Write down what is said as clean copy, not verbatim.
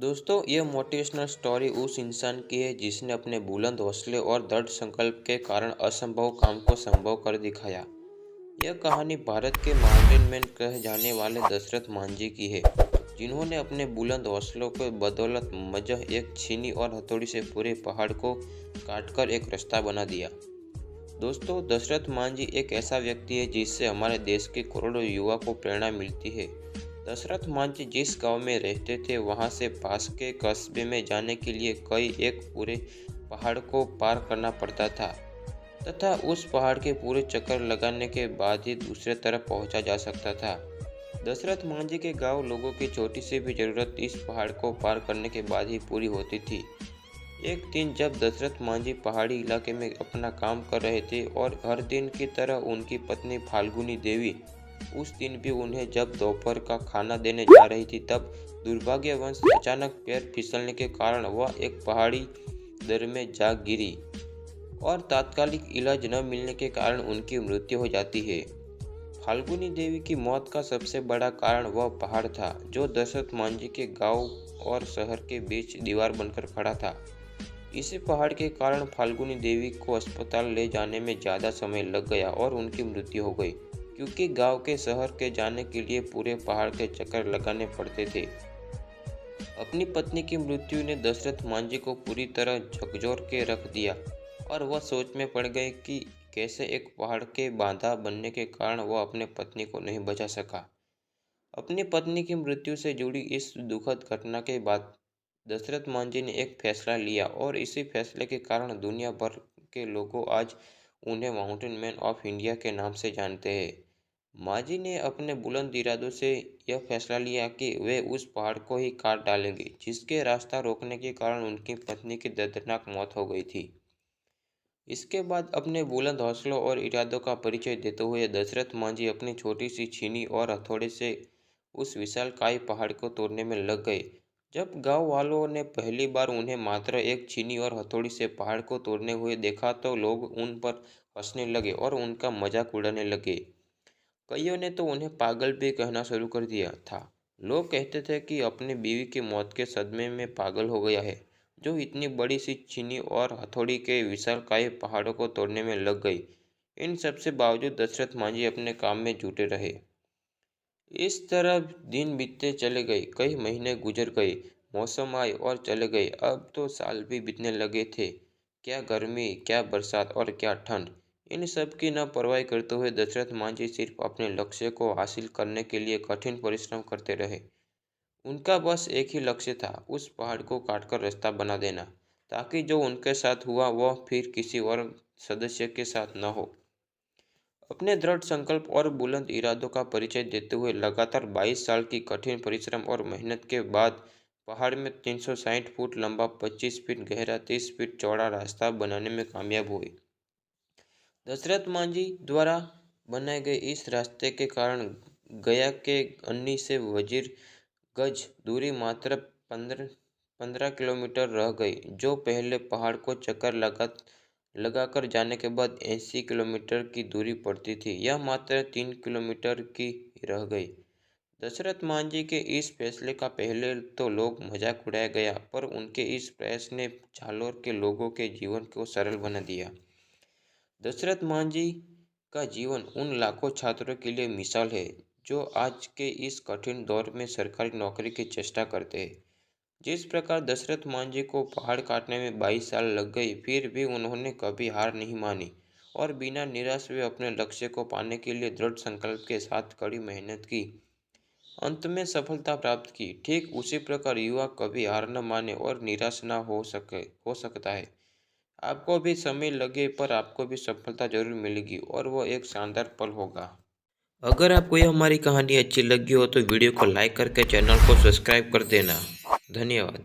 दोस्तों, यह motivational story उस इंसान की है जिसने अपने बुलंद हौसले और दृढ़ संकल्प के कारण असंभव काम को संभव कर दिखाया। यह कहानी भारत के माउंटेन मैन कहे जाने वाले दशरथ मांझी की है, जिन्होंने अपने बुलंद हौसलों के बदौलत महज एक छीनी और हथौड़ी से पूरे पहाड़ को काटकर एक रास्ता बना दिया। दोस्तों, दशरथ मांझी एक ऐसा व्यक्ति है जिससे हमारे देश के करोड़ों युवा को प्रेरणा मिलती है। दशरथ मांझी जिस गांव में रहते थे, वहां से पास के कस्बे में जाने के लिए कई एक पूरे पहाड़ को पार करना पड़ता था तथा उस पहाड़ के पूरे चक्कर लगाने के बाद ही दूसरे तरफ पहुंचा जा सकता था। दशरथ मांझी के गांव लोगों की छोटी सी भी जरूरत इस पहाड़ को पार करने के बाद ही पूरी होती थी। एक दिन जब दशरथ मांझी पहाड़ी इलाके में अपना काम कर रहे थे और हर दिन की तरह उनकी पत्नी फाल्गुनी देवी उस दिन भी उन्हें जब दोपहर का खाना देने जा रही थी, तब दुर्भाग्यवश अचानक पैर फिसलने के कारण वह एक पहाड़ी दर्रे में जा गिरी और तात्कालिक इलाज न मिलने के कारण उनकी मृत्यु हो जाती है। फाल्गुनी देवी की मौत का सबसे बड़ा कारण वह पहाड़ था जो दशरथ मांझी के गांव और शहर के बीच दीवार बनकर खड़ा था। इसी पहाड़ के कारण फाल्गुनी देवी को अस्पताल ले जाने में ज़्यादा समय लग गया और उनकी मृत्यु हो गई, क्योंकि गांव के शहर के जाने के लिए पूरे पहाड़ के चक्कर लगाने पड़ते थे। अपनी पत्नी की मृत्यु ने दशरथ मांझी को पूरी तरह झकझोर के रख दिया और वह सोच में पड़ गए कि कैसे एक पहाड़ के बांधा बनने के कारण वह अपने पत्नी को नहीं बचा सका। अपनी पत्नी की मृत्यु से जुड़ी इस दुखद घटना के बाद दशरथ मांझी ने एक फैसला लिया और इसी फैसले के कारण दुनिया भर के लोगों आज उन्हें माउंटेन मैन ऑफ इंडिया के नाम से जानते हैं। मांझी ने अपने बुलंद इरादों से यह फैसला लिया कि वे उस पहाड़ को ही काट डालेंगे जिसके रास्ता रोकने के कारण उनकी पत्नी की दर्दनाक मौत हो गई थी। इसके बाद अपने बुलंद हौसलों और इरादों का परिचय देते हुए दशरथ मांझी अपनी छोटी सी छीनी और हथौड़े से उस विशालकाय पहाड़ को तोड़ने में लग गए। जब गांव वालों ने पहली बार उन्हें मात्र एक छीनी और हथौड़ी से पहाड़ को तोड़ने हुए देखा तो लोग उन पर हंसने लगे और उनका मजाक उड़ाने लगे। कईयों ने तो उन्हें पागल भी कहना शुरू कर दिया था। लोग कहते थे कि अपनी बीवी की मौत के सदमे में पागल हो गया है, जो इतनी बड़ी सी छीनी और हथौड़ी के विशालकाय पहाड़ों को तोड़ने में लग गई। इन सबसे बावजूद दशरथ मांझी अपने काम में जुटे रहे। इस तरह दिन बीतते चले गए, कई महीने गुजर गए, मौसम आए और चले गए, अब तो साल भी बीतने लगे थे। क्या गर्मी, क्या बरसात और क्या ठंड, इन सब की न परवाह करते हुए दशरथ मांझी सिर्फ अपने लक्ष्य को हासिल करने के लिए कठिन परिश्रम करते रहे। उनका बस एक ही लक्ष्य था, उस पहाड़ को काटकर रास्ता बना देना, ताकि जो उनके साथ हुआ वह फिर किसी और सदस्य के साथ न हो। अपने दृढ़ संकल्प और बुलंद इरादों का परिचय देते हुए लगातार 22 साल की कठिन परिश्रम और मेहनत के बाद पहाड़ में 360 फुट लंबा, 25 फीट गहरा, 30 फीट चौड़ा रास्ता बनाने में कामयाब हुए। दशरथ मांझी द्वारा बनाए गए इस रास्ते के कारण गया के अन्नी से वजीर गज दूरी मात्र 15 किलोमीटर रह गई, जो पहले पहाड़ को चक्कर लगाकर जाने के बाद 80 किलोमीटर की दूरी पड़ती थी, यह मात्र 3 किलोमीटर की रह गई। दशरथ मांझी के इस फैसले का पहले तो लोग मजाक उड़ाया गया, पर उनके इस प्रयास ने जालौर के लोगों के जीवन को सरल बना दिया। दशरथ मांझी का जीवन उन लाखों छात्रों के लिए मिसाल है जो आज के इस कठिन दौर में सरकारी नौकरी की चेष्टा करते हैं। जिस प्रकार दशरथ मांझी को पहाड़ काटने में 22 साल लग गई, फिर भी उन्होंने कभी हार नहीं मानी और बिना निराश हुए अपने लक्ष्य को पाने के लिए दृढ़ संकल्प के साथ कड़ी मेहनत की। अंत में सफलता प्राप्त की। ठीक उसी प्रकार युवा कभी हार न माने और निराश न हो सकता है। आपको भी समय लगे, पर आपको भी सफलता जरूर मिलेगी और वह एक शानदार पल होगा। अगर आपको यह हमारी कहानी अच्छी लगी हो तो वीडियो को लाइक करके चैनल को सब्सक्राइब कर देना। धन्यवाद।